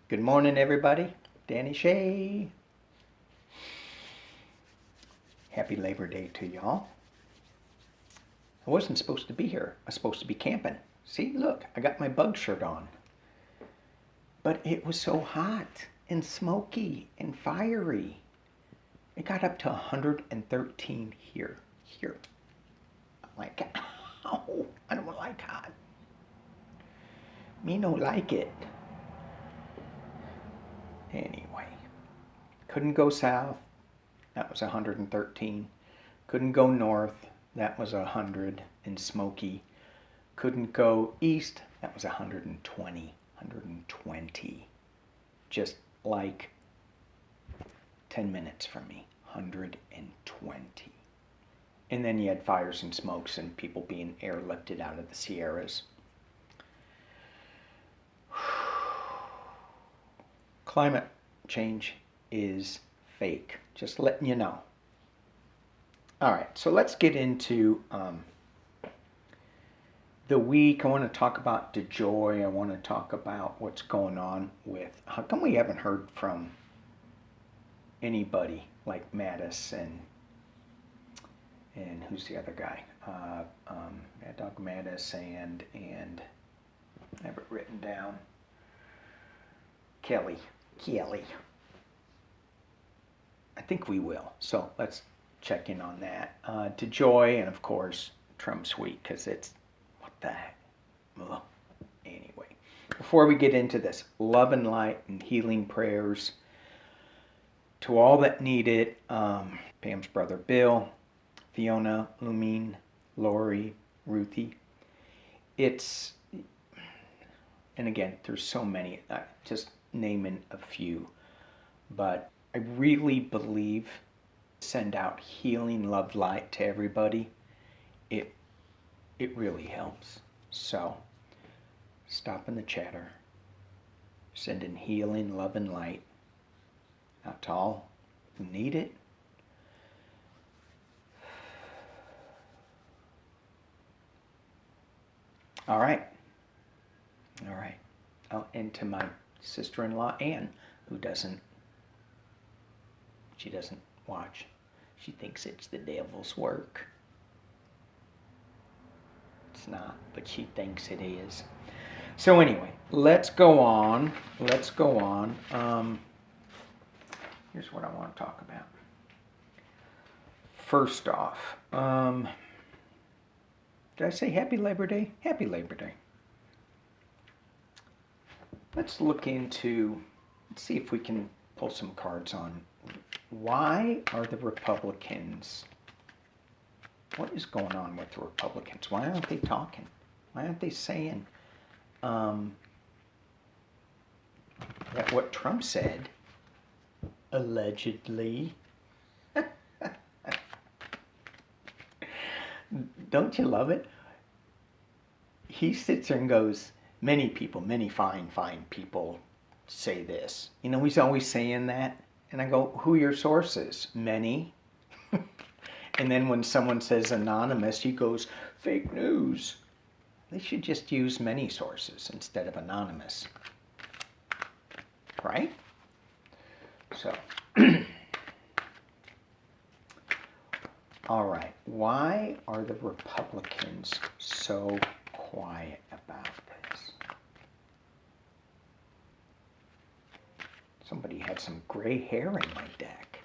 Good morning, everybody. Danny Shea. Happy Labor Day to y'all. I wasn't supposed to be here. I was supposed to be camping. See, look, I got my bug shirt on. But it was so hot and smoky and fiery. It got up to 113 here. I'm like, ow, I don't like hot. Me no like it. Anyway, couldn't go south. That was 113. Couldn't go north. That was 100 and smoky. Couldn't go east. That was 120. 120. Just like 10 minutes from me. 120. And then you had fires and smokes and people being airlifted out of the Sierras. Climate change is fake. Just letting you know. All right, so let's get into the week. I want to talk about Dejoy. I want to talk about what's going on with, how come we haven't heard from anybody like Mattis and who's the other guy? Mad Dog Mattis and I have it written down. Kelly. I think we will. So let's check in on that. Dejoy and of course Trump's week, because it's, what the heck? Ugh. Anyway, before we get into this, love and light and healing prayers to all that need it. Pam's brother Bill, Fiona, Lumine, Lori, Ruthie. It's, and again, there's so many, just naming a few, but I really believe send out healing love light to everybody. It really helps. So stopping the chatter, sending healing love and light out to all who need it. All right. And to my sister-in-law Anne, who doesn't watch. She thinks it's the devil's work. It's not, but she thinks it is. So anyway, let's go on. Here's what I want to talk about. First off, did I say Happy Labor Day? Happy Labor Day. Let's see if we can pull some cards on why are the Republicans, what is going on with the Republicans? Why aren't they talking? Why aren't they saying that what Trump said, allegedly, don't you love it? He sits there and goes, many people, many fine people say this. You know, he's always saying that. And I go, who are your sources? Many. And then when someone says anonymous, he goes, fake news. They should just use many sources instead of anonymous. Right? So, all right. Why are the Republicans so quiet about this? Somebody had some gray hair in my deck.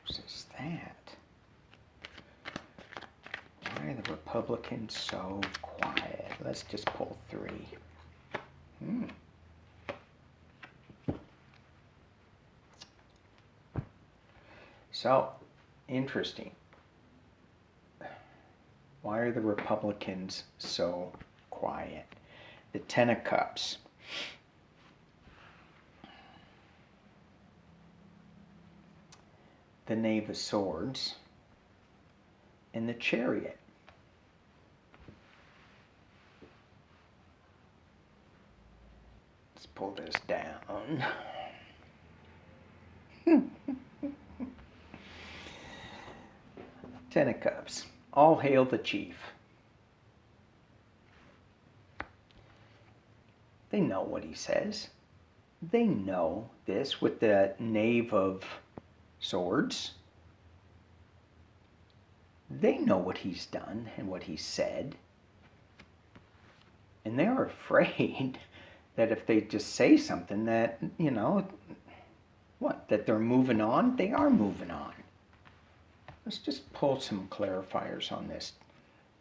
Who's that? Why are the Republicans so quiet? Let's just pull three. So, interesting. Why are the Republicans so quiet? The Ten of Cups. The Knave of Swords. And the Chariot. Let's pull this down. Ten of Cups. All hail the chief. They know what he says. They know this with the Knave of Swords. They know what he's done and what he said. And they're afraid that if they just say something that, that they're moving on. They are moving on. Let's just pull some clarifiers on this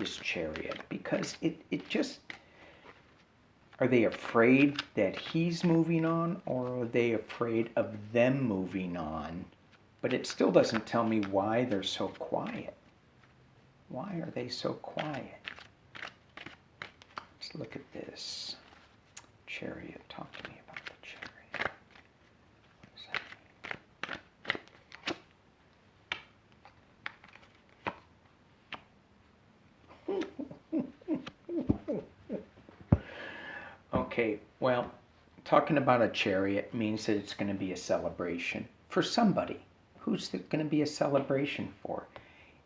Chariot, because it just, are they afraid that he's moving on, or are they afraid of them moving on? But it still doesn't tell me why they're so quiet. Why are they so quiet? Let's look at this. Chariot, talk to me about the Chariot. Okay, well, talking about a chariot means that it's going to be a celebration for somebody. Who's it going to be a celebration for?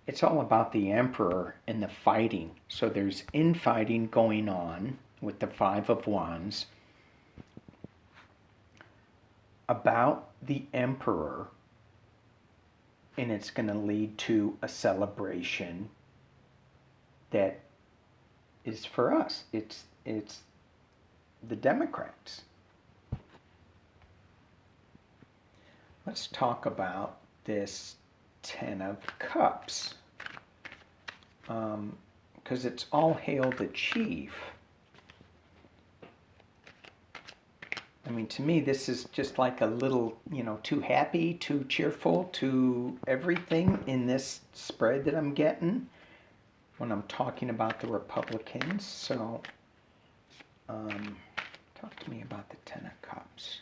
It's all about the emperor and the fighting. So there's infighting going on with the Five of Wands about the emperor, and it's going to lead to a celebration that is for us. It's the Democrats. Let's talk about this Ten of Cups, because it's all hail the chief. I mean, to me, this is just like a little, too happy, too cheerful, too everything in this spread that I'm getting when I'm talking about the Republicans. So, talk to me about the Ten of Cups.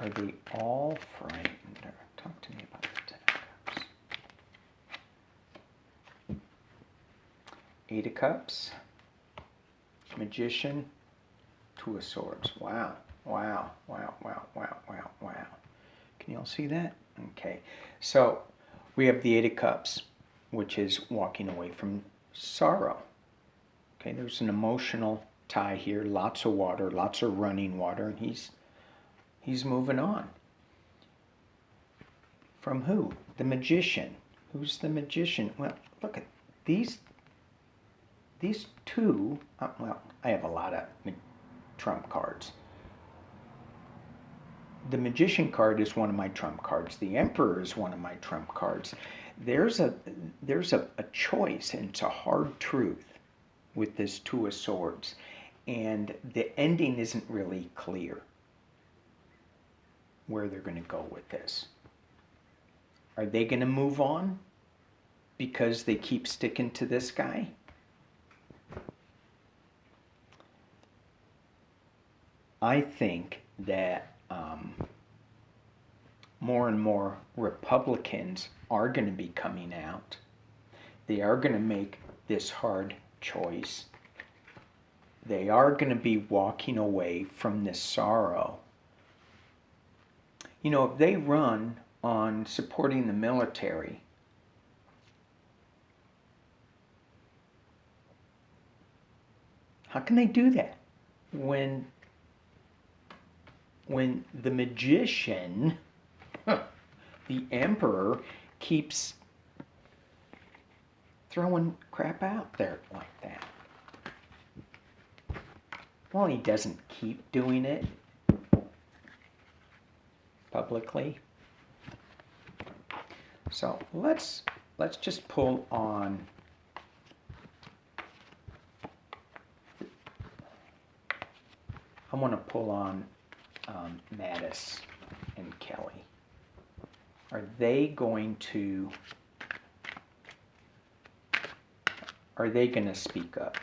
Are they all frightened? Or talk to me about the Ten of Cups. Eight of Cups, Magician, Two of Swords. Wow, wow, wow, wow, wow, wow, wow. Can you all see that? Okay, so we have the Eight of Cups, which is walking away from sorrow. Okay, there's an emotional tie here, lots of water, lots of running water, and he's moving on. From who? The Magician. Who's the Magician? Well, look at these two. Well, I have a lot of trump cards. The Magician card is one of my trump cards. The Emperor is one of my trump cards. There's a choice, and it's a hard truth with this Two of Swords, and the ending isn't really clear where they're going to go with this. Are they going to move on because they keep sticking to this guy? I think that more and more Republicans are going to be coming out. They are going to make this hard choice. They are going to be walking away from this sorrow. If they run on supporting the military, how can they do that when the Magician, the Emperor, keeps throwing crap out there like that? Well, he doesn't keep doing it publicly. So let's just pull on I want to pull on Mattis and Kelly. Are they going to speak up?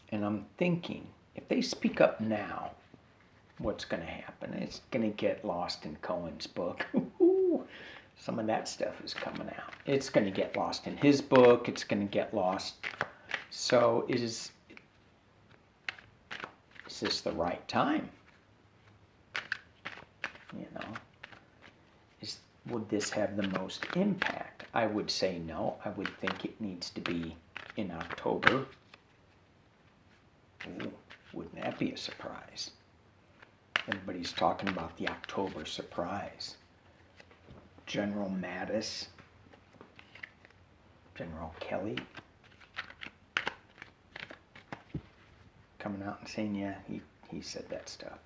And I'm thinking, if they speak up now, what's going to happen? It's going to get lost in Cohen's book. Some of that stuff is coming out. It's going to get lost in his book. It's going to get lost. So is this the right time? Would this have the most impact? I would say no. I would think it needs to be in October. Ooh, wouldn't that be a surprise? Everybody's talking about the October surprise. General Mattis, General Kelly, coming out and saying, yeah, he said that stuff.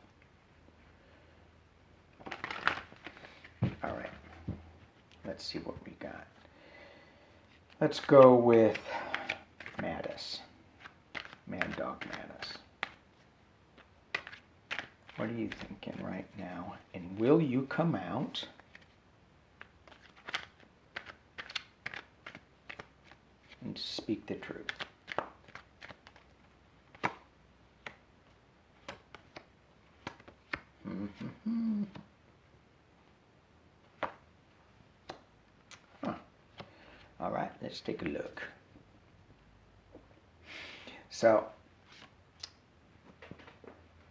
All right, let's see what we got. Let's go with Mattis, Mad Dog Mattis. What are you thinking right now? And will you come out and speak the truth? Mm-hmm. Huh. All right, let's take a look. So,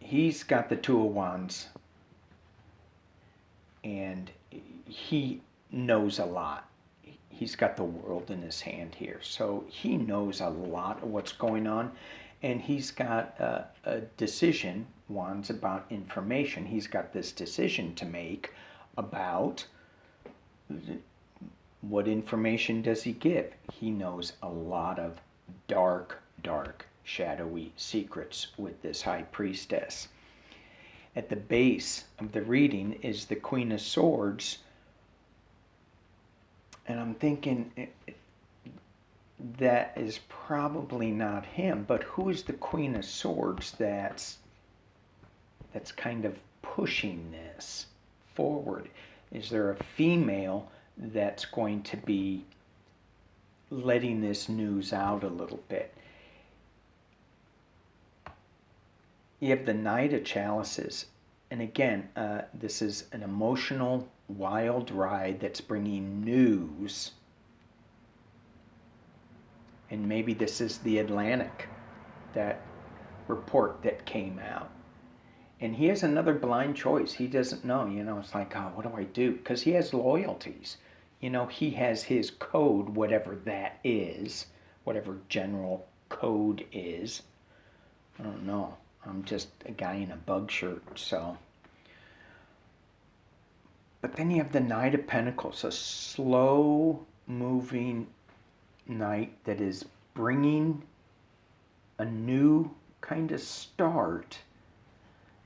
he's got the Two of Wands, and he knows a lot. He's got the world in his hand here, so he knows a lot of what's going on, and he's got a decision, Wands, about information. He's got this decision to make about what information does he give. He knows a lot of dark, shadowy secrets with this High Priestess. At the base of the reading is the Queen of Swords, and I'm thinking that is probably not him, but who is the Queen of Swords that's kind of pushing this forward? Is there a female that's going to be letting this news out a little bit? You have the Knight of Chalices, and again, this is an emotional, wild ride that's bringing news. And maybe this is the Atlantic, that report that came out. And he has another blind choice. He doesn't know, it's like, oh, what do I do? Because he has loyalties. He has his code, whatever that is, whatever general code is. I don't know. I'm just a guy in a bug shirt, so. But then you have the Knight of Pentacles, a slow-moving knight that is bringing a new kind of start.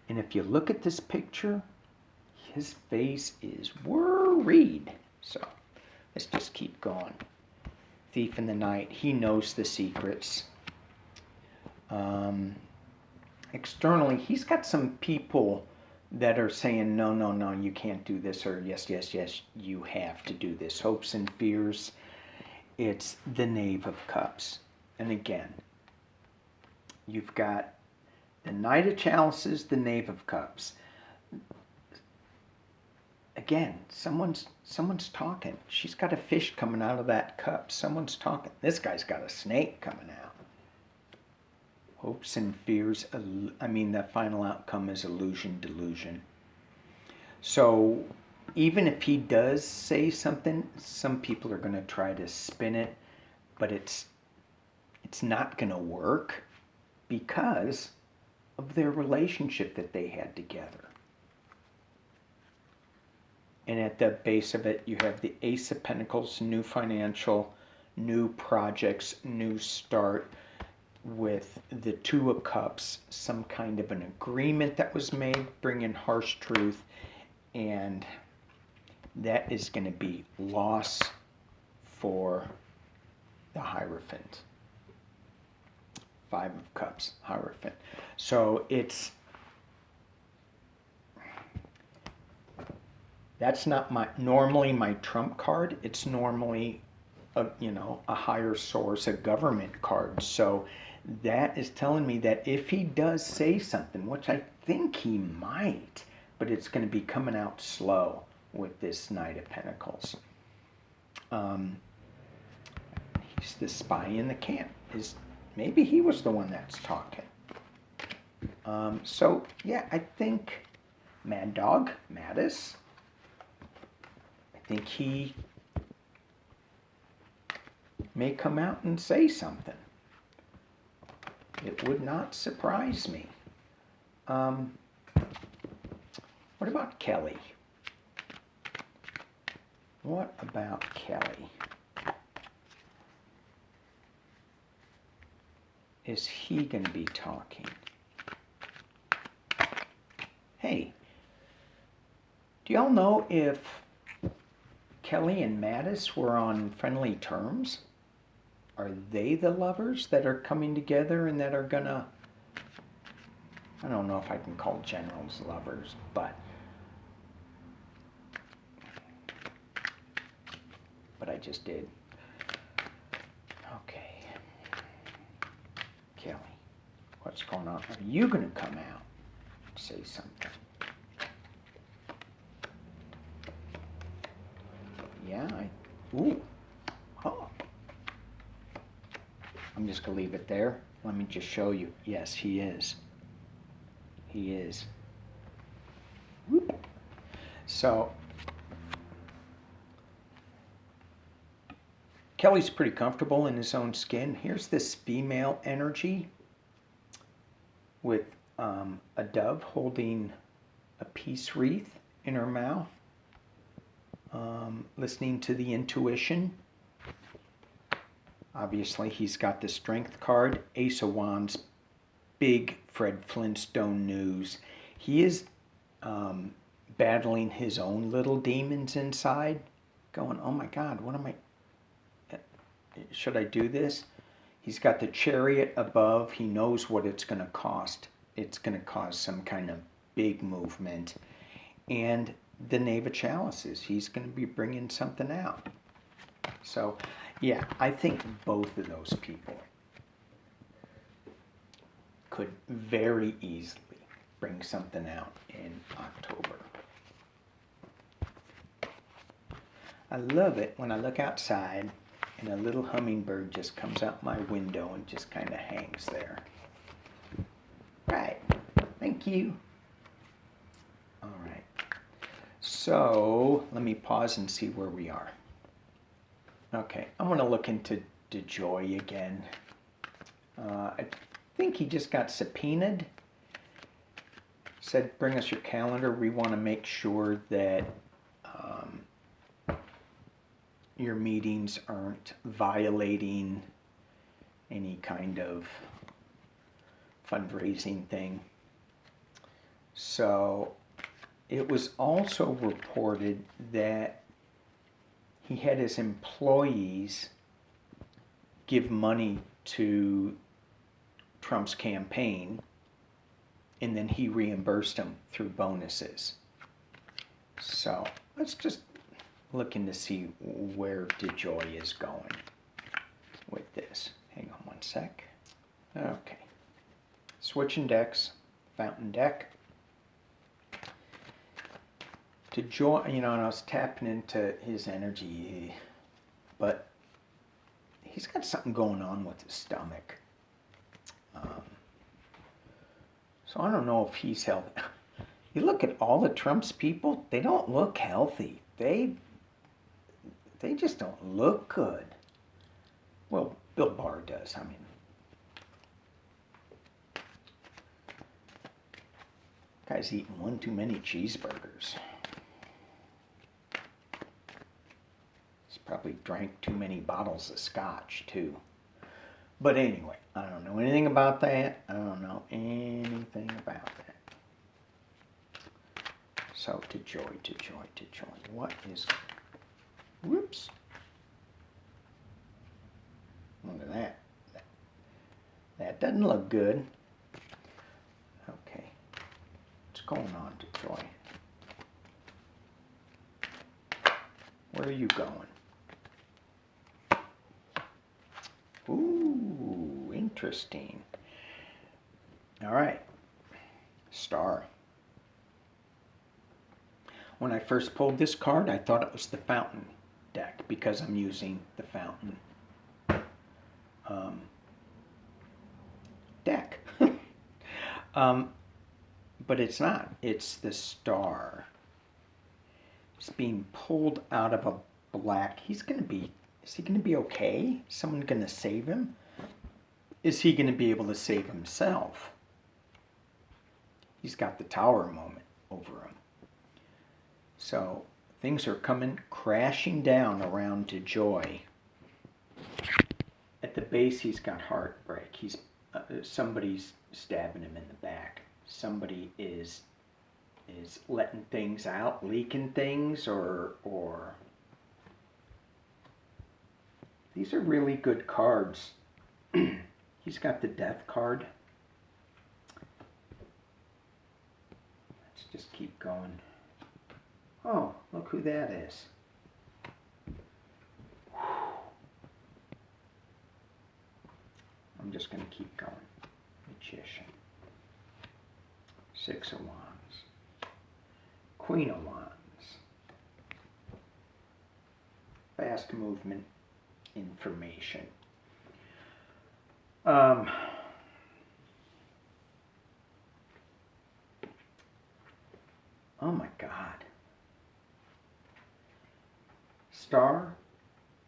And if you look at this picture, his face is worried. So let's just keep going. Thief in the Night, he knows the secrets. Externally, he's got some people that are saying, no, you can't do this, or yes, you have to do this. Hopes and fears. It's the Knave of Cups. And again, you've got the Knight of Chalices, the Knave of Cups. Again, someone's talking. She's got a fish coming out of that cup. Someone's talking. This guy's got a snake coming out. Hopes and fears. The final outcome is illusion, delusion. So even if he does say something, some people are going to try to spin it, but it's not going to work because of their relationship that they had together. And at the base of it, you have the Ace of Pentacles, new financial, new projects, new start, with the Two of Cups, some kind of an agreement that was made, bringing harsh truth, and that is going to be loss for the Hierophant. Five of Cups, Hierophant. So that's not normally my trump card. It's normally a higher source, a government card. So that is telling me that if he does say something, which I think he might, but it's going to be coming out slow with this Knight of Pentacles. He's the spy in the camp. Maybe he was the one that's talking. So, yeah, I think Mad Dog, Mattis, I think he may come out and say something. It would not surprise me. What about Kelly? What about Kelly? Is he going to be talking? Hey, do y'all know if Kelly and Mattis were on friendly terms? Are they the lovers that are coming together and that are gonna, I don't know if I can call generals lovers, but I just did. Okay. Kelly, what's going on? Are you gonna come out and say something? Yeah, ooh, oh. I'm just gonna leave it there. Let me just show you. Yes, he is. He is. Whoop. So, Kelly's pretty comfortable in his own skin. Here's this female energy with a dove holding a peace wreath in her mouth, listening to the intuition. Obviously, he's got the Strength card, Ace of Wands, big Fred Flintstone news. He is battling his own little demons inside, going, oh my God, what am I, should I do this? He's got the Chariot above. He knows what it's going to cost. It's going to cause some kind of big movement. And the Knave of Chalices, he's going to be bringing something out. So, yeah, I think both of those people could very easily bring something out in October. I love it when I look outside and a little hummingbird just comes out my window and just kind of hangs there. Right. Thank you. All right. So let me pause and see where we are. Okay, I'm going to look into Dejoy again. I think he just got subpoenaed. Said, bring us your calendar. We want to make sure that your meetings aren't violating any kind of fundraising thing. So it was also reported that he had his employees give money to Trump's campaign, and then he reimbursed them through bonuses. So let's just looking to see where Dejoy is going with this. Hang on one sec. Okay. Switching decks. Fountain deck. Dejoy, and I was tapping into his energy, but he's got something going on with his stomach. So I don't know if he's healthy. You look at all of Trump's people, they don't look healthy. They just don't look good. Well, Bill Barr does, I mean. Guy's eating one too many cheeseburgers. He's probably drank too many bottles of scotch, too. But anyway, I don't know anything about that. I don't know anything about that. So, Dejoy. What is... Whoops. Look at that. That doesn't look good. Okay. What's going on, Dejoy? Where are you going? Ooh, interesting. All right. Star. When I first pulled this card, I thought it was the Fountain deck because I'm using the Fountain deck. But it's not. It's the Star. It's being pulled out of a black. He's going to be Is he going to be okay? Is someone going to save him? Is he going to be able to save himself? He's got the tower moment over him. So things are coming crashing down around Dejoy. At the base, he's got heartbreak. Somebody's stabbing him in the back. Somebody is letting things out, leaking things, or these are really good cards. He's got the death card. Let's just keep going. Oh, look who that is. I'm just going to keep going. Magician. 6 of Wands. Queen of Wands. Fast movement information. Oh my God. Star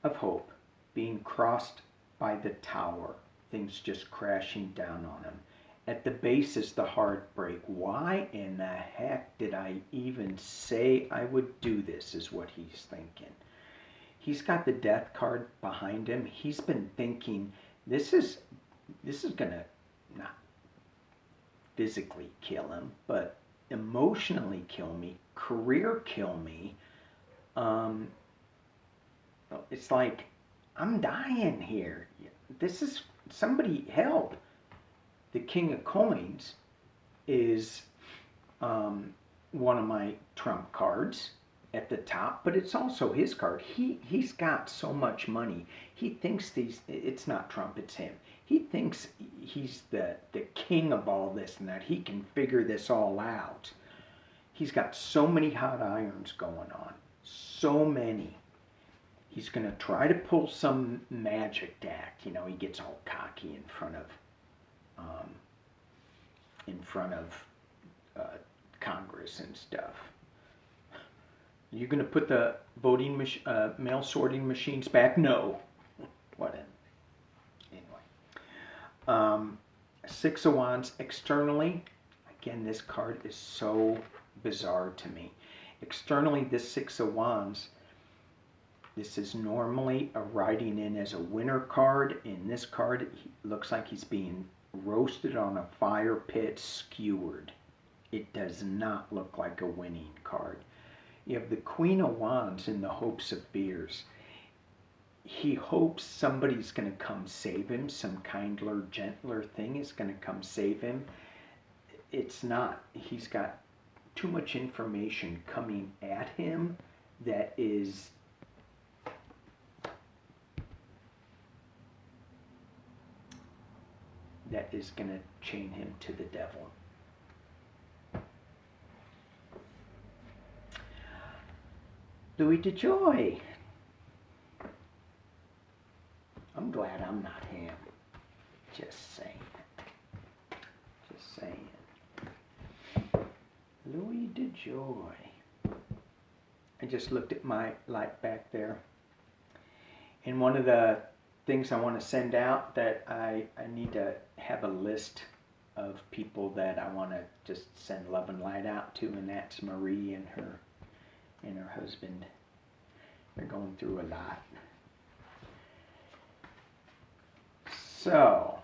of Hope being crossed by the tower. Things just crashing down on him. At the base is the heartbreak. Why in the heck did I even say I would do this, is what he's thinking. He's got the death card behind him. He's been thinking, this is going to not physically kill him, but emotionally kill me, career kill me. It's like, I'm dying here. This is, somebody help. The King of Coins is one of my trump cards at the top, but it's also his card. He's got so much money. He thinks it's not Trump, it's him. He thinks he's the king of all this and that. He can figure this all out. He's got so many hot irons going on. So many. He's going to try to pull some magic act. You know, he gets all cocky in front of Congress and stuff. You going to put the voting mail sorting machines back? No. What anyway. 6 of Wands externally. Again, this card is so bizarre to me. Externally, this 6 of Wands. This is normally a writing in as a winner card. In this card, it looks like he's being roasted on a fire pit, skewered. It does not look like a winning card. You have the Queen of Wands in the hopes of fears. He hopes somebody's going to come save him. Some kindler, gentler thing is going to come save him. It's not. He's got too much information coming at him that is going to chain him to the devil. Louis Dejoy. I'm glad I'm not him. Just saying. Just saying. Louis Dejoy. I just looked at my light back there. And one of the things I want to send out, that I need to have a list of people that I want to just send love and light out to, and that's Marie and her husband. They're going through a lot. So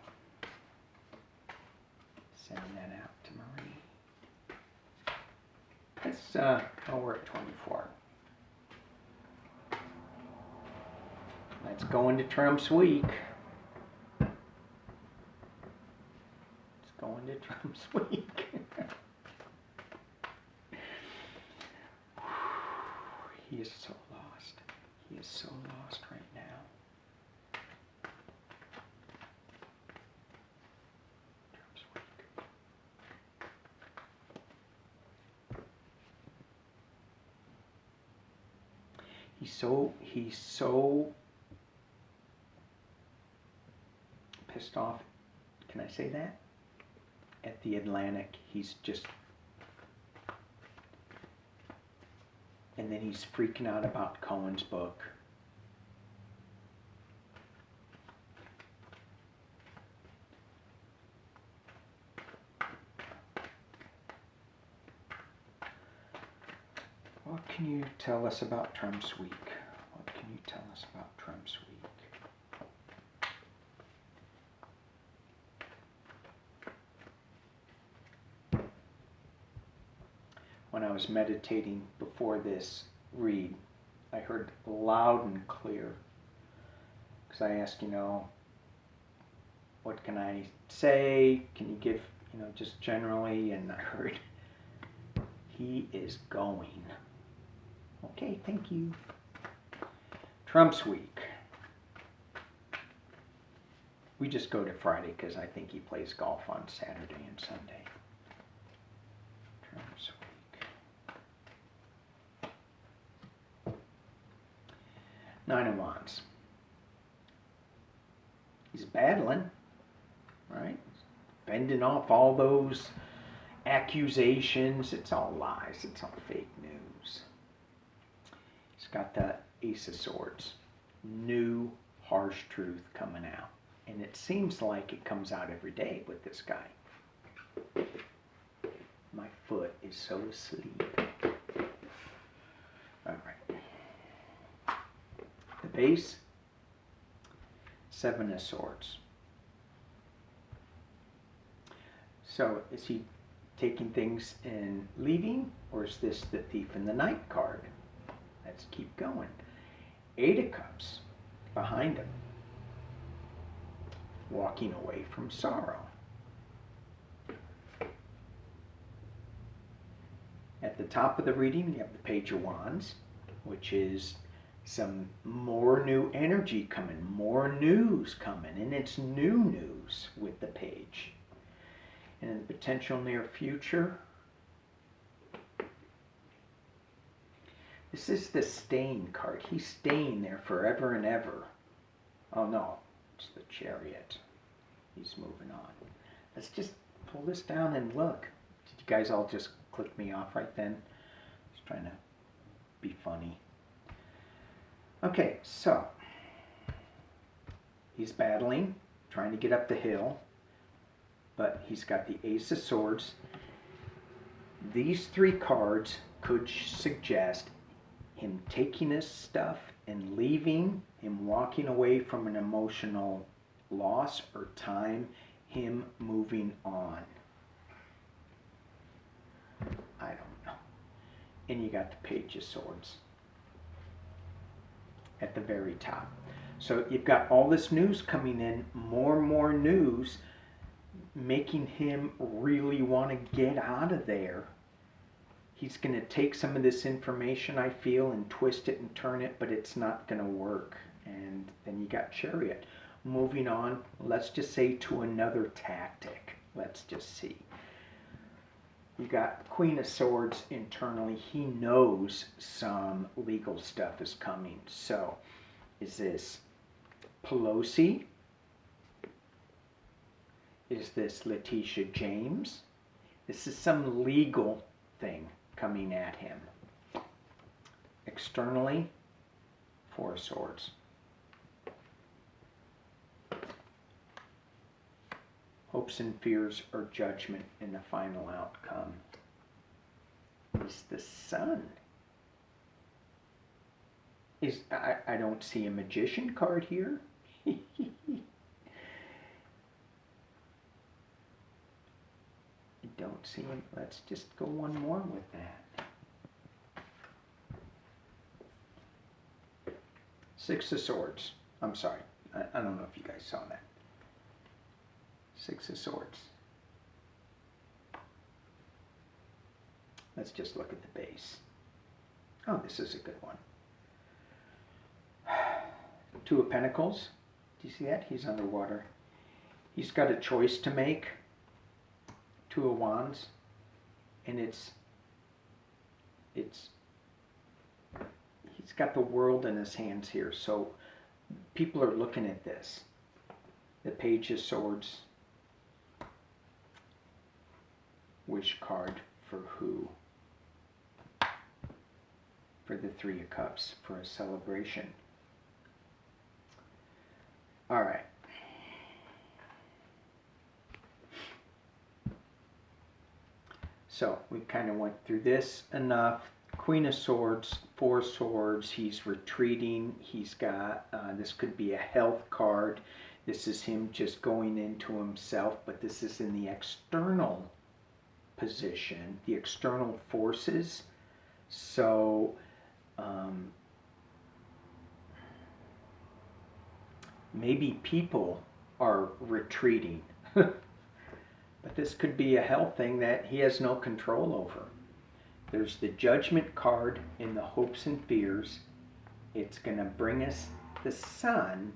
send that out to Marie. Let's we're at 24. Let's go into Trump's week. Let's go into Trump's week. He is so lost. He is so lost right now. Trump's week. He's so pissed off, can I say that? At the Atlantic, he's just, and then he's freaking out about Cohen's book. can you tell us about Trump's week? What can you tell us about Trump's week? When I was meditating before this read, I heard loud and clear, because I asked, what can I say? Can you give, just generally? And I heard, he is going. Okay, thank you. Trump's week. We just go to Friday because I think he plays golf on Saturday and Sunday. Trump's week. Nine of Wands. He's battling, right? Fending off all those accusations. It's all lies. It's all fake news. He's got the Ace of Swords. New harsh truth coming out. And it seems like it comes out every day with this guy. My foot is so asleep. All right. The base, Seven of Swords. So is he taking things and leaving, or is this the Thief in the Night card? Let's keep going. Eight of Cups behind him. Walking away from sorrow. At the top of the reading, you have the Page of Wands, which is some more new energy coming, more news coming, and it's new news with the page. And in the potential near future, this is the staying card. He's staying there forever and ever. Oh no, it's the Chariot. He's moving on. Let's just pull this down and look. Did you guys all just click me off right then? Just trying to be funny. Okay, so he's battling, trying to get up the hill, but he's got the Ace of Swords. These three cards could suggest him taking his stuff and leaving, him walking away from an emotional loss or time, him moving on. I don't know. And you got the Page of Swords at the very top. So you've got all this news coming in, more and more news, making him really want to get out of there. He's going to take some of this information, I feel, and twist it and turn it, but it's not going to work. And then you got Chariot. Moving on, let's just say to another tactic. Let's just see. You got Queen of Swords internally. He knows some legal stuff is coming. So, is this Pelosi? Is this Letitia James? This is some legal thing coming at him. Externally, Four of Swords. Hopes and fears or judgment in the final outcome. Is the Sun. I don't see a Magician card here. I don't see him. Let's just go one more with that. Six of Swords. I'm sorry. I don't know if you guys saw that. Six of Swords. Let's just look at the base. Oh, this is a good one. Two of Pentacles. Do you see that? He's underwater. He's got a choice to make. Two of Wands. And he's got the world in his hands here. So people are looking at this. The Page of Swords. Wish card for who? For the Three of Cups, for a celebration. All right. So we kind of went through this enough. Queen of Swords, Four Swords, he's retreating, he's got, this could be a health card, this is him just going into himself, but this is in the external position, the external forces, so maybe people are retreating, but this could be a health thing that he has no control over. There's the Judgment card in the Hopes and Fears. It's going to bring us the Sun,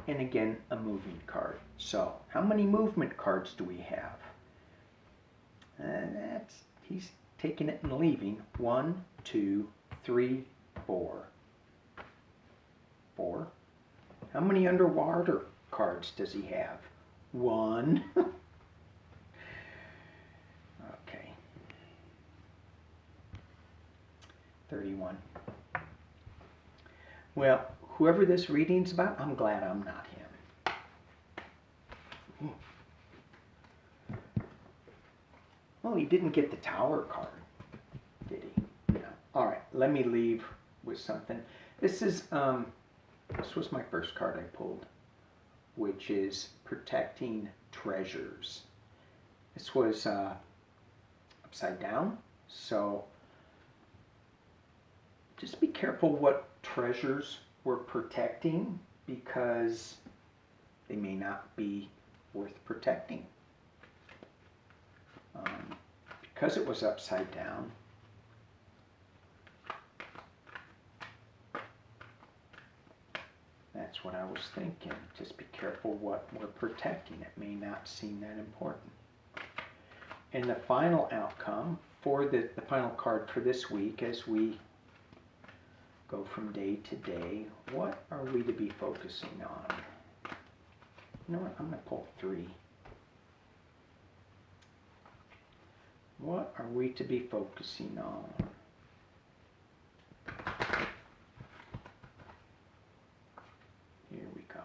and again, a moving card. So, how many movement cards do we have? He's taking it and leaving. 1, 2, 3, 4. 4. How many underwater cards does he have? 1. 31. Well, whoever this reading's about, I'm glad I'm not him. Well, he didn't get the Tower card, did he? No. All right, let me leave with something. This was my first card I pulled, which is Protecting Treasures. This was upside down, so just be careful what treasures we're protecting, because they may not be worth protecting. Because it was upside down, that's what I was thinking. Just be careful what we're protecting. It may not seem that important. And the final outcome for the final card for this week, as we go from day to day, what are we to be focusing on? You know what? I'm going to pull 3. What are we to be focusing on? Here we go.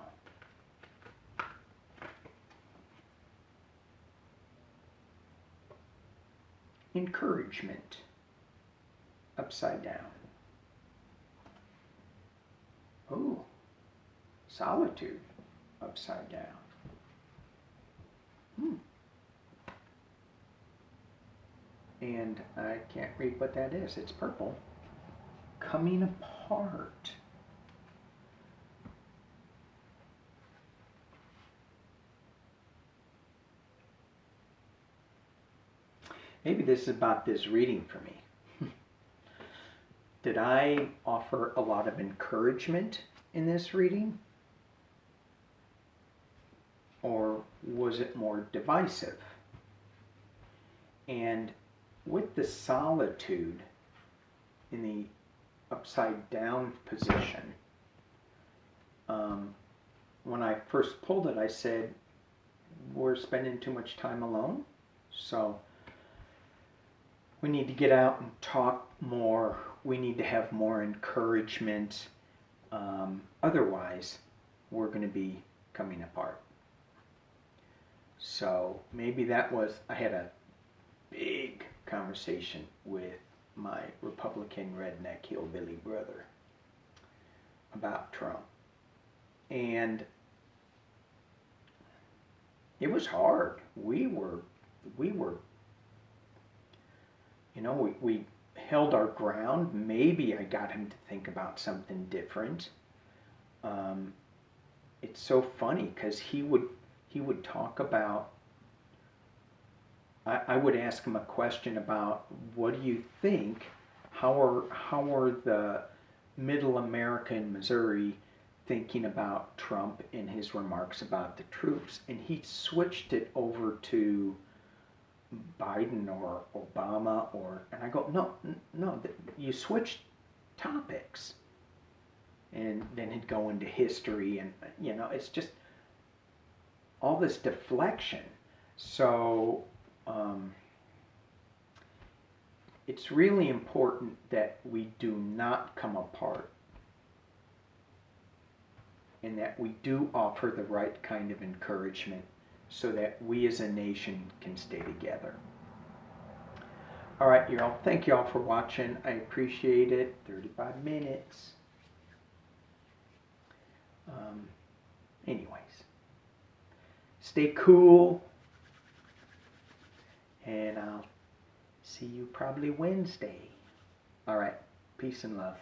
Encouragement, upside down. Oh, solitude, upside down. And I can't read what that is. It's purple. Coming apart. Maybe this is about this reading for me. Did I offer a lot of encouragement in this reading? Or was it more divisive? And with the solitude in the upside down position, when I first pulled it, I said, we're spending too much time alone. So we need to get out and talk more. We need to have more encouragement. Otherwise, we're going to be coming apart. So maybe that was, I had a big conversation with my Republican redneck hillbilly brother about Trump. And it was hard. We held our ground. Maybe I got him to think about something different. It's so funny because he would talk about, I would ask him a question about, what do you think, how are the middle America and Missouri thinking about Trump in his remarks about the troops? And he switched it over to Biden or Obama, and I go, no, you switched topics. And then he'd go into history, and it's just all this deflection. So it's really important that we do not come apart, and that we do offer the right kind of encouragement so that we as a nation can stay together. All right, y'all. Thank y'all for watching. I appreciate it. 35 minutes. Anyways, stay cool. And I'll see you probably Wednesday. All right. Peace and love.